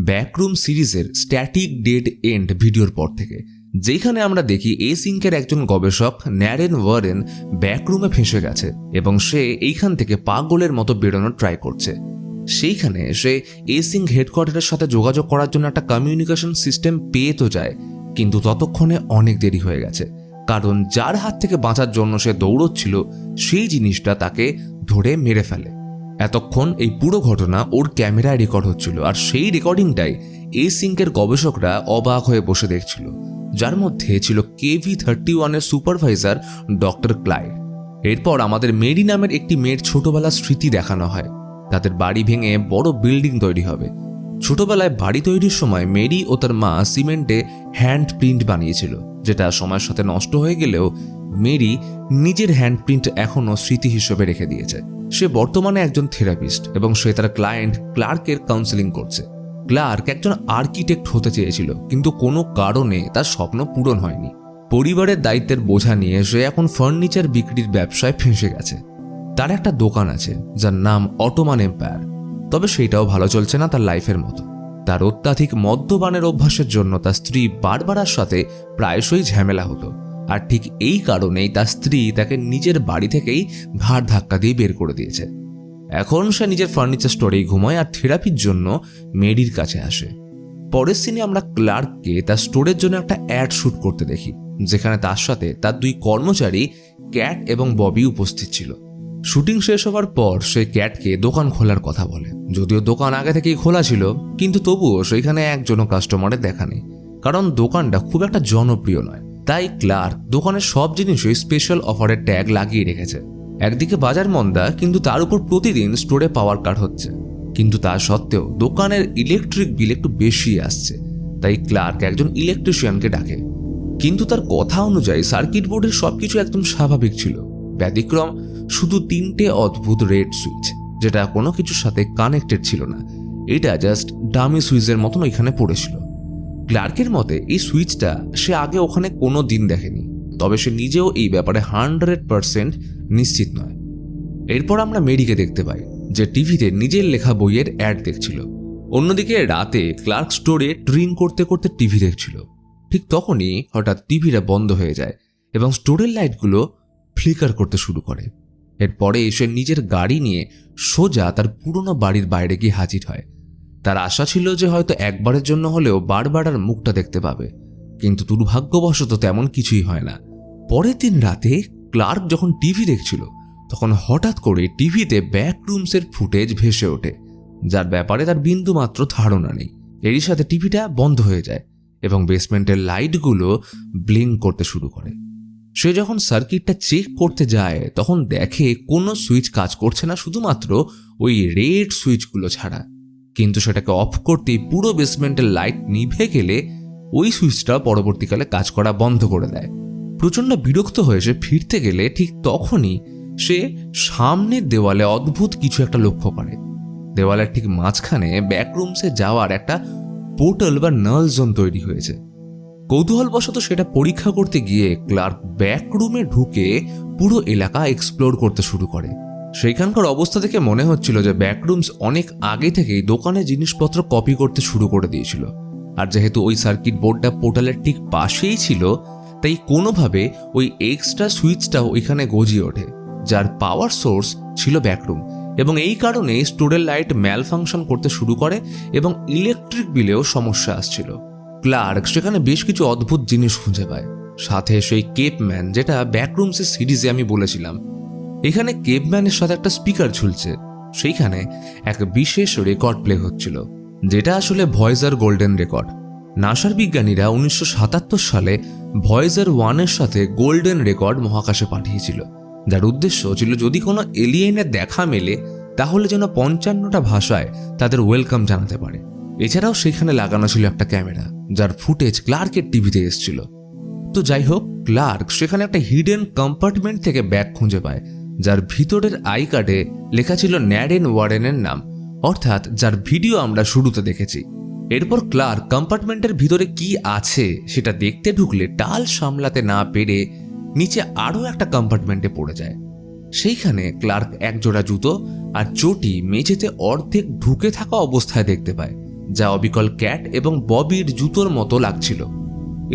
ব্যাকরুম সিরিজের স্ট্যাটিক ডেড এন্ড ভিডিওর পর থেকে, যেখানে আমরা দেখি এ সিঙ্কের একজন গবেষক ন্যারেন ওয়ারেন ব্যাকরুমে ফেঁসে গেছে এবং সে এইখান থেকে পাগলের মতো বেরোনোর ট্রাই করছে। সেইখানে সে এ সিঙ্ক হেডকোয়ার্টারের সাথে যোগাযোগ করার জন্য একটা কমিউনিকেশন সিস্টেম পেয়ে তো যায়, কিন্তু ততক্ষণে অনেক দেরি হয়ে গেছে, কারণ যার হাত থেকে বাঁচার জন্য সে দৌড়চ্ছিল সেই জিনিসটা তাকে ধরে মেরে ফেলে। এতক্ষণ এই পুরো ঘটনা ওর ক্যামেরায় রেকর্ড হচ্ছিল, আর সেই রেকর্ডিংটাই এ সিঙ্কের গবেষকরা অবাক হয়ে বসে দেখছিল, যার মধ্যে ছিল KV-31 এর সুপারভাইজার ডক্টর ক্লাইড। এরপর আমাদের মেরি নামের একটি মেয়ের ছোটবেলার স্মৃতি দেখানো হয়। তাদের বাড়ি ভেঙে বড় বিল্ডিং তৈরি হবে। ছোটবেলায় বাড়ি তৈরির সময় মেরি ও তার মা সিমেন্টে হ্যান্ড প্রিন্ট বানিয়েছিল, যেটা সময়ের সাথে নষ্ট হয়ে গেলেও মেরি নিজের হ্যান্ড প্রিন্ট এখনও স্মৃতি হিসেবে রেখে দিয়েছে। সে বর্তমানে একজন থেরাপিস্ট এবং সে তার ক্লায়েন্ট ক্লার্কের কাউন্সেলিং করছে। ক্লার্ক একজন আর্কিটেক্ট হতে চেয়েছিল, কিন্তু কোনো কারণে তার স্বপ্ন পূরণ হয়নি। পরিবারের দায়িত্বের বোঝা নিয়ে সে এখন ফার্নিচার বিক্রির ব্যবসায় ফেঁসে গেছে। তার একটা দোকান আছে যার নাম অটোমান এম্পায়ার, তবে সেটাও ভালো চলছে না তার লাইফের মতো। তার অত্যাধিক মদ্যপানের অভ্যাসের জন্য তার স্ত্রী বারবারার সাথে প্রায়শই ঝামেলা হতো, আর ঠিক এই কারণেই তার স্ত্রী তাকে নিজের বাড়ি থেকেই ঘাড় ধাক্কা দিয়ে বের করে দিয়েছে। এখন সে নিজের ফার্নিচার স্টোরেই ঘুমায় আর থেরাপির জন্য মেরির কাছে আসে। পরের সিনে আমরা ক্লার্ককে তার স্টোরের জন্য একটা অ্যাড শুট করতে দেখি, যেখানে তার সাথে তার দুই কর্মচারী ক্যাট এবং ববি উপস্থিত ছিল। শুটিং শেষ হওয়ার পর সে ক্যাটকে দোকান খোলার কথা বলে। যদিও দোকান আগে থেকেই খোলা ছিল, কিন্তু তবুও সেখানে একজনও কাস্টমারের দেখা নেই, কারণ দোকানটা খুব একটা জনপ্রিয় নয়। তাই ক্লার্ক দোকানের সব জিনিসই স্পেশাল অফারের ট্যাগ লাগিয়ে রেখেছে। একদিকে বাজার মন্দা, কিন্তু তার উপর প্রতিদিন স্টোরে পাওয়ার কাট হচ্ছে। কিন্তু তা সত্ত্বেও দোকানের ইলেকট্রিক বিল একটু বেশি আসছে, তাই ক্লার্ক একজন ইলেকট্রিশিয়ানকে ডাকে। কিন্তু তার কথা অনুযায়ী সার্কিট বোর্ডের সবকিছু একদম স্বাভাবিক ছিল, ব্যতিক্রম শুধু 3টে অদ্ভুত রেড সুইচ, যেটা কোনো কিছুর সাথে কানেক্টেড ছিল না। এটা জাস্ট ডামি সুইচের মতন ওইখানে পড়েছিল। ক্লার্কের মতে এই সুইচটা সে আগে ওখানে কোনো দিন দেখেনি, তবে সে নিজেও এই ব্যাপারে 100% নিশ্চিত নয়। এরপর আমরা মেরিকে দেখতে পাই, যে টিভিতে নিজের লেখা বইয়ের অ্যাড দেখছিল। অন্যদিকে রাতে ক্লার্ক স্টোরে ড্রিং করতে করতে টিভি দেখছিল। ঠিক তখনই হঠাৎ টিভিটা বন্ধ হয়ে যায় এবং স্টোরের লাইটগুলো ফ্লিকার করতে শুরু করে। এরপরে সে নিজের গাড়ি নিয়ে সোজা তার পুরনো বাড়ির বাইরে গিয়ে হাজির হয়। তার আশা ছিল যে হয়তো একবারের জন্য হলেও বারবার আর মুখটা দেখতে পাবে, কিন্তু দুর্ভাগ্যবশত তেমন কিছুই হয় না। পরের দিন রাতে ক্লার্ক যখন টিভি দেখছিল তখন হঠাৎ করে টিভিতে ব্যাকরুমসের ফুটেজ ভেসে ওঠে, যার ব্যাপারে তার বিন্দু মাত্র ধারণা নেই। এরই সাথে টিভিটা বন্ধ হয়ে যায় এবং বেসমেন্টের লাইটগুলো ব্লিঙ্ক করতে শুরু করে। সে যখন সার্কিটটা চেক করতে যায় তখন দেখে কোনো সুইচ কাজ করছে না, শুধুমাত্র ওই রেড সুইচগুলো ছাড়া। কিন্তু সেটাকে অফ করতেই পুরো বেসমেন্টের লাইট নিভে গেলে ওই সুইচটা পরবর্তীকালে কাজ করা বন্ধ করে দেয়। প্রচণ্ড বিরক্ত হয়ে সে ফিরতে গেলে ঠিক তখনই সে সামনের দেওয়ালে অদ্ভুত কিছু একটা লক্ষ্য করে। দেওয়ালের ঠিক মাঝখানে ব্যাকরুমসে যাওয়ার একটা পোর্টাল বা নাল জোন তৈরি হয়েছে। কৌতূহলবশত সেটা পরীক্ষা করতে গিয়ে ক্লার্ক ব্যাকরুমে ঢুকে পুরো এলাকা এক্সপ্লোর করতে শুরু করে। সেইখানকার অবস্থা দেখে মনে হচ্ছিল যে ব্যাকরুমস অনেক আগে থেকেই দোকানে জিনিসপত্র কপি করতে শুরু করে দিয়েছিল। আর যেহেতু ওই সার্কিট বোর্ডটা পোর্টালের ঠিক পাশেই ছিল, তাই কোনোভাবে ওই এক্সট্রা সুইচটাও ওইখানে গজিয়ে ওঠে, যার পাওয়ার সোর্স ছিল ব্যাকরুম। এবং এই কারণে স্টোরের লাইট ম্যাল ফাংশন করতে শুরু করে এবং ইলেকট্রিক বিলেও সমস্যা আসছিল। ক্লার্ক সেখানে বেশ কিছু অদ্ভুত জিনিস খুঁজে পায়, সাথে সেই কেপম্যান, যেটা ব্যাকরুমসের সিরিজে আমি বলেছিলাম। এখানে কেপম্যানের সাথে একটা স্পিকার ঝুলছে, সেইখানে এক বিশেষ রেকর্ড প্লে হচ্ছিল, যেটা আসলে ভয়েজার গোল্ডেন রেকর্ড। নাসার বিজ্ঞানীরা 1977 সালে ভয়েজার 1-এর সাথে গোল্ডেন রেকর্ড মহাকাশে পাঠিয়েছিল, যার উদ্দেশ্য ছিল যদি কোনো এলিয়েনের দেখা মেলে তাহলে যেন 55টা ভাষায় তাদের ওয়েলকাম জানাতে পারে। এছাড়াও সেখানে লাগানো ছিল একটা ক্যামেরা, যার ফুটেজ ক্লার্কের টিভিতে এসেছিল। তো যাই হোক, ক্লার্ক সেখানে একটা হিডেন কম্পার্টমেন্ট থেকে ব্যাগ খুঁজে পায়, যার ভিতরের আই কার্ডে লেখা ছিল ন্যারেন ওয়ারেনের নাম, অর্থাৎ যার ভিডিও আমরা শুরুতে দেখেছি। এরপর ক্লার্ক কম্পার্টমেন্টের ভিতরে কি আছে সেটা দেখতে ঢুকলে টাল সামলাতে না পেরে নিচে আরও একটা কম্পার্টমেন্টে পড়ে যায়। সেইখানে ক্লার্ক একজোড়া জুতো আর চটি মেঝেতে অর্ধেক ঢুকে থাকা অবস্থায় দেখতে পায়, যা অবিকল ক্যাট এবং ববির জুতোর মতো লাগছিল।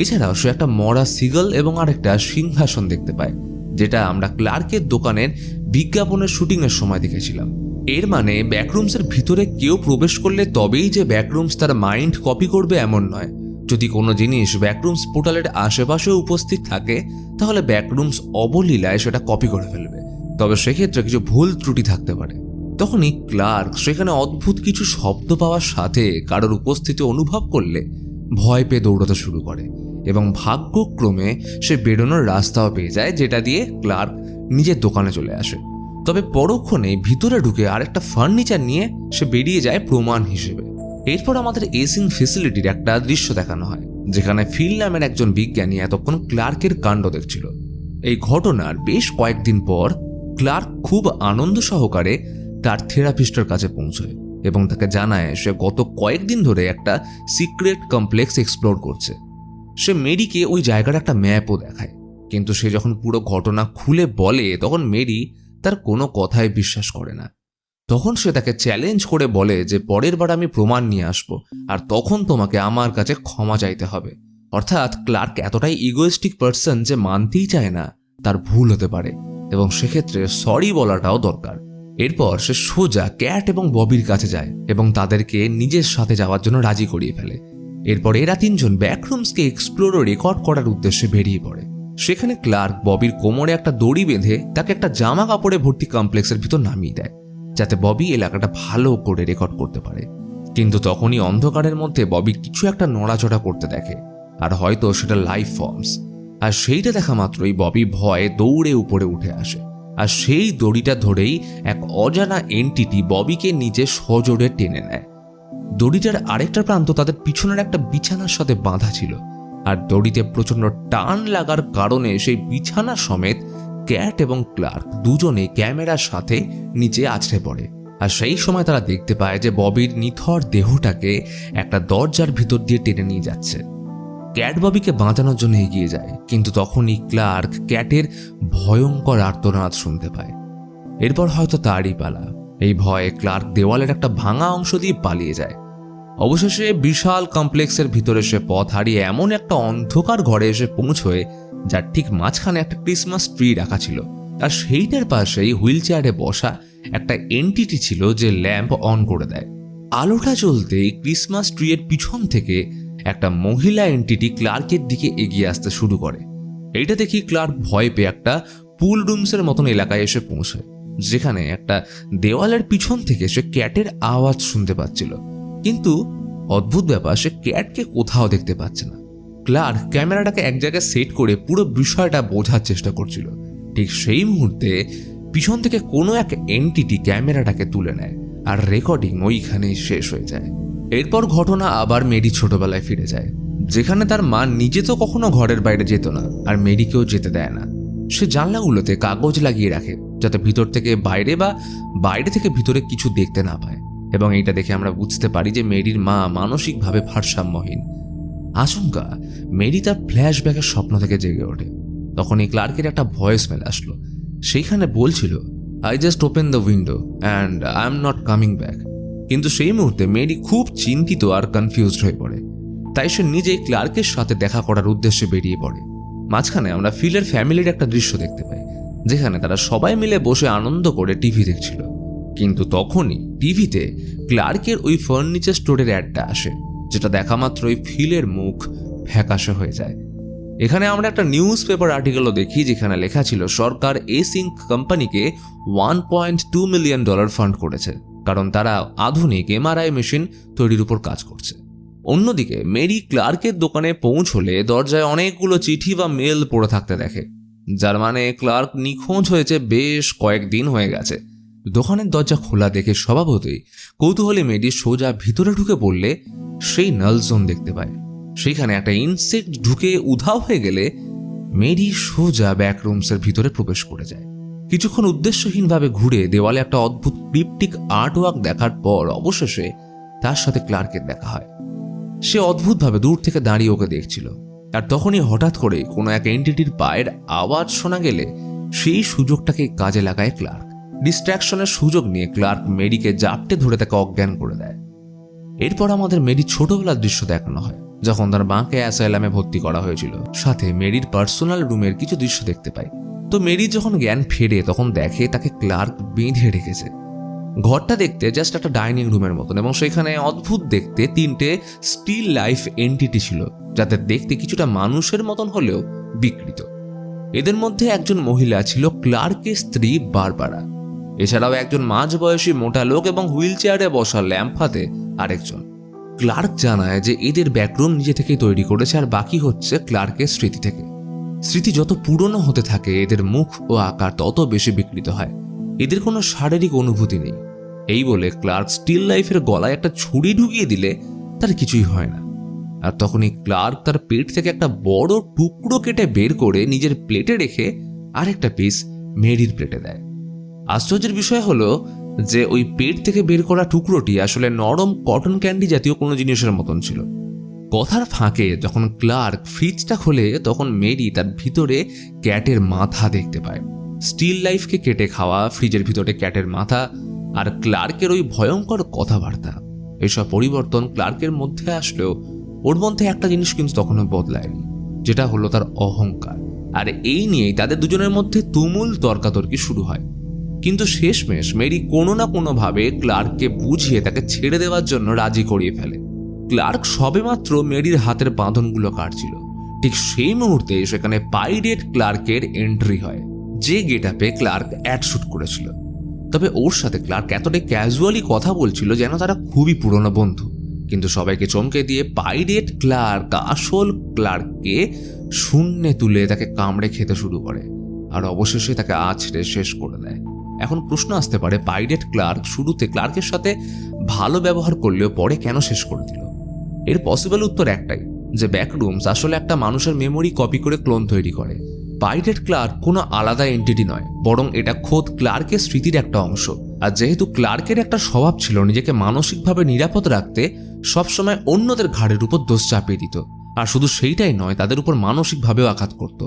এছাড়াও সে একটা মরা সিগল এবং আরেকটা সিংহাসন দেখতে পায়, যেটা আমরা ক্লার্কের দোকানের বিজ্ঞাপনের শুটিংয়ের সময় দেখেছিলাম। এর মানে ব্যাকরুমসের ভিতরে কেউ প্রবেশ করলে তবেই যে ব্যাকরুমস তার মাইন্ড কপি করবে এমন নয়। যদি কোনো জিনিস ব্যাকরুমস পোর্টালের আশেপাশে উপস্থিত থাকে তাহলে ব্যাকরুমস অবলীলায় সেটা কপি করে ফেলবে, তবে সেক্ষেত্রে কিছু ভুল ত্রুটি থাকতে পারে। তখনই ক্লার্ক সেখানে অদ্ভুত কিছু শব্দ পাওয়ার সাথে কারোর উপস্থিতি অনুভব করলে ভয় পেয়ে দৌড়াতে শুরু করে এবং ভাগ্যক্রমে সে বেরোনোর রাস্তাও পেয়ে যায়, যেটা দিয়ে ক্লার্ক নিজের দোকানে চলে আসে। তবে পরক্ষণে ভিতরে ঢুকে আরেকটা ফার্নিচার নিয়ে সে বেরিয়ে যায় প্রমাণ হিসেবে। এরপর আমাদের এসিং ফেসিলিটির একটা দৃশ্য দেখানো হয়, যেখানে ফিল নামের একজন বিজ্ঞানী এতক্ষণ ক্লার্কের কাণ্ড দেখছিল। এই ঘটনার বেশ কয়েকদিন পর ক্লার্ক খুব আনন্দ সহকারে তার থেরাপিস্টের কাছে পৌঁছয় এবং তাকে জানায় সে গত কয়েকদিন ধরে একটা সিক্রেট কমপ্লেক্স এক্সপ্লোর করছে। সে মেরিকে ওই জায়গার একটা ম্যাপও দেখায়, কিন্তু সে যখন পুরো ঘটনা খুলে বলে তখন মেরি তার কোনো কথায় বিশ্বাস করে না। তখন সে তাকে চ্যালেঞ্জ করে বলে যে পরের বার আমি প্রমাণ নিয়ে আসব, আর তখন তোমাকে আমার কাছে ক্ষমা চাইতে হবে। অর্থাৎ ক্লার্ক এতটাই ইগোয়েস্টিক পার্সন যে মানতেই চায় না তার ভুল হতে পারে এবং সেক্ষেত্রে সরি বলাটাও দরকার। এরপর সে সোজা ক্যাট এবং ববির কাছে যায় এবং তাদেরকে নিজের সাথে যাওয়ার জন্য রাজি করিয়ে ফেলে। এরপর এরা তিনজন ব্যাকরুমসকে এক্সপ্লোর ও রেকর্ড করার উদ্দেশ্যে বেরিয়ে পড়ে। সেখানে ক্লার্ক ববির কোমরে একটা দড়ি বেঁধে তাকে একটা জামা কাপড়ে ভর্তি কমপ্লেক্সের ভিতর নামিয়ে দেয়, যাতে ববি এলাকাটা ভালো করে রেকর্ড করতে পারে। কিন্তু তখনই অন্ধকারের মধ্যে ববি কিছু একটা নড়াচড়া করতে দেখে, আর হয়তো সেটা লাইফ ফর্মস। আর সেইটা দেখা মাত্রই ববি ভয়ে দৌড়ে উপরে উঠে আসে, আর সেই দড়িটা ধরেই এক অজানা এন্টিটি ববিকে নিচে সজোরে টেনে নেয়। দড়িটার আরেকটা প্রান্ত তাদের পিছনের একটা বিছানার সাথে বাঁধা ছিল, আর দড়িতে প্রচন্ড টান লাগার কারণে সেই বিছানা সমেত ক্যাট এবং ক্লার্ক দুজনে ক্যামেরার সাথে নিচে আছড়ে পড়ে। আর সেই সময় তারা দেখতে পায় যে ববির নিথর দেহটাকে একটা দরজার ভিতর দিয়ে টেনে নিয়ে যাচ্ছে। ক্যাট ববিকে বাঁচানোর জন্য এগিয়ে যায়, কিন্তু তখনই ক্লার্ক ক্যাটের ভয়ঙ্কর আর্তনাদ শুনতে পায়। এরপর হয়তো তারই পালা। এই ভয়ে ক্লার্ক দেওয়ালের একটা ভাঙা অংশ দিয়ে পালিয়ে যায়। অবশেষে বিশাল কমপ্লেক্সের ভিতরে সে পথ হারিয়ে এমন একটা অন্ধকার ঘরে এসে পৌঁছয় যার ঠিক মাঝখানে একটা ক্রিসমাস ট্রি রাখা ছিল, আর সেইটার পাশেই হুইল চেয়ারে বসা একটা এন্টিটি ছিল যে ল্যাম্প অন করে দেয়। আলোটা জ্বলতেই ক্রিসমাস ট্রিয়ের পিছন থেকে একটা মহিলা এন্টিটি ক্লার্কের দিকে এগিয়ে আসতে শুরু করে। এইটা দেখি ক্লার্ক ভয় পেয়ে একটা পুল রুমসের মতন এলাকায় এসে পৌঁছায়, যেখানে একটা দেওয়ালের পিছন থেকে সে ক্যাটের আওয়াজ শুনতে পাচ্ছিল। কিন্তু অদ্ভুত ব্যাপার, সে ক্যাটকে কোথাও দেখতে পাচ্ছে না। ক্লার্ক ক্যামেরাটাকে এক জায়গায় সেট করে পুরো বিষয়টা বোঝার চেষ্টা করছিল। ঠিক সেই মুহূর্তে পিছন থেকে কোনো এক এন্টিটি ক্যামেরাটাকে তুলে নেয়, আর রেকর্ডিং ওইখানেই শেষ হয়ে যায়। এরপর ঘটনা আবার মেরি ছোটবেলায় ফিরে যায়, যেখানে তার মা নিজে তো কখনো ঘরের বাইরে যেত না, আর মেরিকেও যেতে দেয় না। সে জানলাগুলোতে কাগজ লাগিয়ে রাখে যাতে ভিতর থেকে বাইরে বা বাইরে থেকে ভিতরে কিছু দেখতে না পায়, এবং এইটা দেখে আমরা বুঝতে পারি যে মেরির মা মানসিকভাবে ভারসাম্যহীন। আচমকা মেরি তার ফ্ল্যাশব্যাকের স্বপ্ন থেকে জেগে ওঠে। তখনই ক্লার্কের একটা ভয়েস মেল আসলো, সেইখানে বলছিল, I just open the window and I am not coming back. কিন্তু সেই মুহূর্তে মেরি খুব চিন্তিত আর কনফিউজড হয়ে পড়ে, তাই সে নিজেই ক্লার্কের সাথে দেখা করার উদ্দেশ্যে বেরিয়ে পড়ে। মাঝখানে আমরা ফিলের ফ্যামিলির একটা দৃশ্য দেখতে পাই, যেখানে তারা সবাই মিলে বসে আনন্দ করে টিভি দেখছিল। কিন্তু তখনই টিভিতে ক্লার্কের ওই ফার্নিচার স্টোরের অ্যাডটা আসে, যেটা দেখা মাত্রই ফিলের মুখ ফ্যাকাশে হয়ে যায়। এখানে আমরা একটা নিউজ পেপার আর্টিকেলও দেখি, যেখানে লেখা ছিল সরকার এসিঙ্ক কোম্পানিকে $1.2 মিলিয়ন ফান্ড করেছে, কারণ তারা আধুনিক এমআরআই মেশিন তৈরির উপর কাজ করছে। অন্যদিকে মেরি ক্লার্কের দোকানে পৌঁছলে দরজায় অনেকগুলো চিঠি বা মেল পড়ে থাকতে দেখে, যার মানে ক্লার্ক নিখোঁজ হয়েছে বেশ কয়েকদিন হয়ে গেছে। দোকানের দরজা খোলা দেখে স্বভাবতই কৌতূহলী মেরি সোজা ভিতরে ঢুকে পড়লে সেই নলজোন দেখতে পায়। সেইখানে একটা ইনসেক্ট ঢুকে উধাও হয়ে গেলে মেরি সোজা ব্যাকরুমসের ভিতরে প্রবেশ করে যায়। কিছুক্ষণ উদ্দেশ্যহীনভাবে ঘুরে দেওয়ালে একটা অদ্ভুত ক্রিপ্টিক আর্টওয়ার্ক দেখার পর অবশেষে তার সাথে ক্লার্কের দেখা হয়। সে অদ্ভুতভাবে দূর থেকে দাঁড়িয়ে ওকে দেখছিল, আর তখনই হঠাৎ করে কোনো এক এন্টিটির পায়ের আওয়াজ শোনা গেলে সেই সুযোগটাকে কাজে লাগায় ক্লার্ক। ডিস্ট্র্যাকশনের সুযোগ নিয়ে ক্লার্ক মেরিকে জাপটে ধরে তাকে অজ্ঞান করে দেয়। এরপর আমাদের মেরির ছোটবেলার দৃশ্য দেখানো হয়, যখন তার মাকে অ্যাসাইলামে ভর্তি করা হয়েছিল। সাথে মেরির পার্সোনাল রুমের কিছু দৃশ্য দেখতে পাই। তো মেরি যখন জ্ঞান ফেরে তখন দেখে তাকে ক্লার্ক বেঁধে রেখেছে। ঘরটা দেখতে জাস্ট একটা ডাইনিং রুমের মতন, এবং সেখানে অদ্ভুত দেখতে 3টে স্টিল লাইফ এন্টিটি ছিল, যাদের দেখতে কিছুটা মানুষের মতন হলেও বিকৃত। এদের মধ্যে একজন মহিলা ছিল ক্লার্কের স্ত্রী বারবারা। এছাড়াও একজন মাঝবয়সী মোটা লোক এবং হুইল চেয়ারে বসা ল্যাম্প হাতে আরেকজন। ক্লার্ক জানায় যে এদের ব্যাকরুম নিজে থেকেই তৈরি করেছে, আর বাকি হচ্ছে ক্লার্কের স্মৃতি থেকে। স্মৃতি যত পুরনো হতে থাকে এদের মুখ ও আকার তত বেশি বিকৃত হয়। এদের কোনো শারীরিক অনুভূতি নেই। এই বলে ক্লার্ক স্টিল লাইফের গলায় একটা ছুরি ঢুকিয়ে দিলে তার কিছুই হয় না। আর তখনই ক্লার্ক তার পেট থেকে একটা বড় টুকরো কেটে বের করে নিজের প্লেটে রেখে আরেকটা পিস মেরির প্লেটে দেয়। আশ্চর্যের বিষয় হলো যে ওই পেট থেকে বের করা টুকরোটি আসলে নরম কটন ক্যান্ডি জাতীয় কোনো জিনিসের মতন ছিল। কথার ফাঁকে যখন ক্লার্ক ফ্রিজটা খোলে তখন মেরি তার ভিতরে ক্যাটের মাথা দেখতে পায়। স্টিল লাইফকে কেটে খাওয়া ফ্রিজের ভিতরে ক্যাটের মাথা আর ক্লার্কের ওই ভয়ঙ্কর কথাবার্তা, এসব পরিবর্তন ক্লার্কের মধ্যে আসলেও ওর মধ্যে একটা জিনিস কিন্তু তখনও বদলায়নি, যেটা হলো তার অহংকার। আর এই নিয়েই তাদের দুজনের মধ্যে তুমুল তর্কাতর্কি শুরু হয়। কিন্তু শেষমেশ মেরি কোনো না কোনোভাবে ক্লার্ককে বুঝিয়ে তাকে ছেড়ে দেওয়ার জন্য রাজি করিয়ে ফেলে। ক্লার্ক সবেমাত্র মেরির হাতের বাঁধনগুলো কাটছিল, ঠিক সেই মুহূর্তে সেখানে পাইরেট ক্লার্কের এন্ট্রি হয়, যে গেটআপে ক্লার্ক অ্যাড শুট করেছিল। তবে ওর সাথে ক্লার্ক এতটাই ক্যাজুয়ালি কথা বলছিল যেন তারা খুবই পুরনো বন্ধু। কিন্তু সবাইকে চমকে দিয়ে পাইরেট ক্লার্ক আসল ক্লার্ককে শূন্যে তুলে তাকে কামড়ে খেতে শুরু করে, আর অবশেষে তাকে আছড়ে শেষ করে দেয়। এখন প্রশ্ন আসতে পারে, পাইরেট ক্লার্ক শুরুতে ক্লার্কের সাথে ভালো ব্যবহার করলেও পরে কেন শেষ করে দিল? এর পসিবল উত্তর একটাই, যে ব্যাকরুমস আসলে একটা মানুষের মেমোরি কপি করে ক্লোন তৈরি করে। পাইরেট ক্লার্ক কোনো আলাদা এন্টিটি নয়, বরং এটা খোদ ক্লার্কের স্মৃতির একটা অংশ। আর যেহেতু ক্লার্কের একটা স্বভাব ছিল নিজেকে মানসিকভাবে নিরাপদ রাখতে, সবসময় অন্যদের ঘাড়ের উপর দোষ চাপিয়ে দিত, আর শুধু সেইটাই নয়, তাদের উপর মানসিকভাবেও আঘাত করত।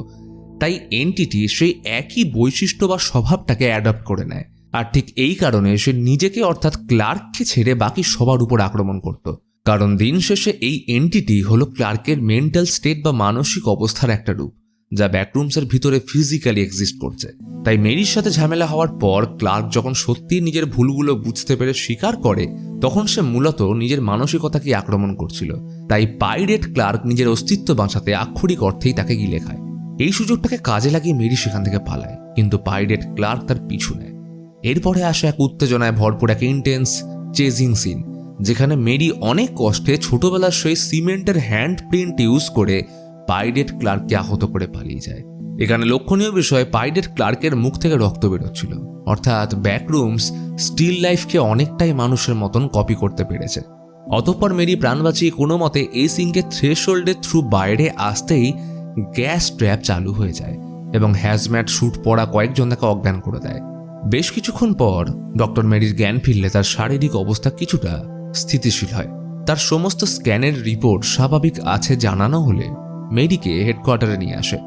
তাই এন্টিটি সেই একই বৈশিষ্ট্য বা স্বভাবটাকে অ্যাডপ্ট করে নেয়, আর ঠিক এই কারণে সে নিজেকে অর্থাৎ ক্লার্ককে ছেড়ে বাকি সবার উপর আক্রমণ করত। কারণ দিন শেষে এই এন্টিটি হলো ক্লার্কের মেন্টাল স্টেট বা মানসিক অবস্থার একটা রূপ, যা ব্যাকরুমসের ভিতরে ফিজিক্যালি এক্সিস্ট করছে। তাই মেরির সাথে ঝামেলা হওয়ার পর ক্লার্ক যখন সত্যি নিজের ভুলগুলো বুঝতে পেরে স্বীকার করে, তখন সে মূলত নিজের মানসিকতাকে আক্রমণ করছিল। তাই পাইরেট ক্লার্ক নিজের অস্তিত্ব বাঁচাতে আক্ষরিক অর্থেই তাকে গিলে খায়। এই সুযোগটাকে কাজে লাগিয়ে মেরি সেখান থেকে পালায়, কিন্তু পাইরেট ক্লার্ক তার পিছু নেয়। এরপরে আসে এক উত্তেজনায় ভরপুর এক ইন্টেন্স চেজিং সিন, যেখানে মেরি অনেক কষ্টে ছোটবেলার সেই সিমেন্টের হ্যান্ড প্রিন্ট ইউজ করে পাইরেট ক্লার্ককে আহত করে পালিয়ে যায়। এখানে লক্ষণীয় বিষয়, পাইরেট ক্লার্কের মুখ থেকে রক্ত বেরোচ্ছিল, অর্থাৎ ব্যাকরুমস স্টিল লাইফকে অনেকটাই মানুষের মতন কপি করতে পেরেছে। অতঃপর মেরি প্রাণ বাঁচিয়ে কোনো মতে এই সিংকে থ্রেশহোল্ডের থ্রু বাইরে আসতেই গ্যাস ট্র্যাপ চালু হয়ে যায় এবং হ্যাজম্যাট স্যুট পরা কয়েকজন তাকে অজ্ঞান করে দেয়। বেশ কিছুক্ষণ পর ডক্টর মেরির জ্ঞান ফিরলে তার শারীরিক অবস্থা কিছুটা স্থিতিশীল হয়। তার সমস্ত স্ক্যানের রিপোর্ট স্বাভাবিক আছে জানানো হলে মেরিকে হেডকোয়ার্টারে নিয়ে আসে।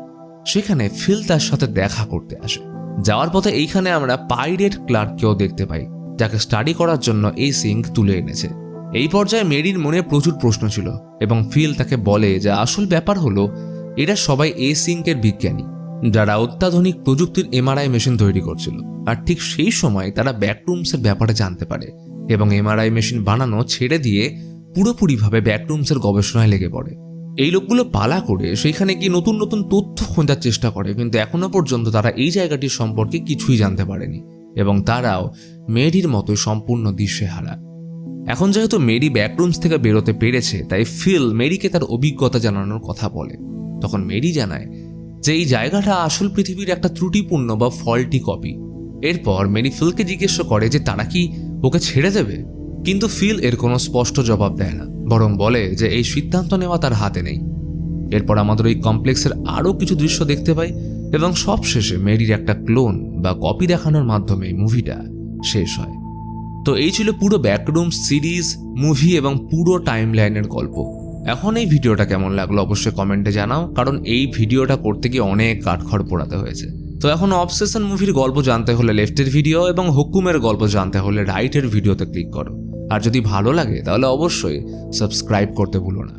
সেখানে ফিল তার সাথে দেখা করতে আসে। যাওয়ার পথে এইখানে আমরা পাইরেট ক্লার্ককেও দেখতে পাই, যাকে স্টাডি করার জন্য এই সিং তুলে এনেছে। এই পর্যায়ে মেরির মনে প্রচুর প্রশ্ন ছিল এবং ফিল তাকে বলে যে আসল ব্যাপার হলো এরা সবাই এই সিংকের বিজ্ঞানী, যারা অত্যাধুনিক প্রযুক্তির এমআরআই মেশিন তৈরি করছিল। আর ঠিক সেই সময় তারা ব্যাকরুমসের ব্যাপারে জানতে পারে এবং এমআরআই মেশিন বানানো ছেড়ে দিয়ে পুরোপুরিভাবে ব্যাকরুমসের গবেষণায় লেগে পড়ে। এই লোকগুলো পালা করে সেইখানে গিয়ে নতুন নতুন তথ্য খোঁজার চেষ্টা করে, কিন্তু এখনো পর্যন্ত তারা এই জায়গাটির সম্পর্কে কিছুই জানতে পারেনি এবং তারাও মেরির মতোই সম্পূর্ণ দিশেহারা। এখন যেহেতু মেরি ব্যাকরুমস থেকে বেরোতে পেরেছে, তাই ফিল মেরিকে তার অভিজ্ঞতা জানানোর কথা বলে। তখন মেরি জানায় যে এই জায়গাটা আসল পৃথিবীর একটা ত্রুটিপূর্ণ বা ফল্টি কপি। এরপর মেরি ফিলকে জিজ্ঞেস করে যে তারা কি ওকে ছেড়ে দেবে, কিন্তু ফিল এর কোনো স্পষ্ট জবাব দেয় না, বরং বলে যে এই সিদ্ধান্ত নেওয়া তার হাতে নেই। এরপর আমাদের ওই কমপ্লেক্সের আরও কিছু দৃশ্য দেখতে পাই এবং সবশেষে মেরির একটা ক্লোন বা কপি দেখানোর মাধ্যমে মুভিটা শেষ হয়। তো এই ছিল পুরো ব্যাকরুম সিরিজ, মুভি এবং পুরো টাইম লাইনের গল্প। এখন এই ভিডিওটা কেমন লাগলো অবশ্যই কমেন্টে জানাও, কারণ এই ভিডিওটা করতে গিয়ে অনেক কাঠখড় পোড়াতে হয়েছে। তো এখন অবসেশন মুভির গল্প জানতে হলে লেফটের ভিডিও এবং হুকুমের গল্প জানতে হলে রাইটের ভিডিওতে ক্লিক করো। আর যদি ভালো লাগে তাহলে অবশ্যই সাবস্ক্রাইব করতে ভুলো না।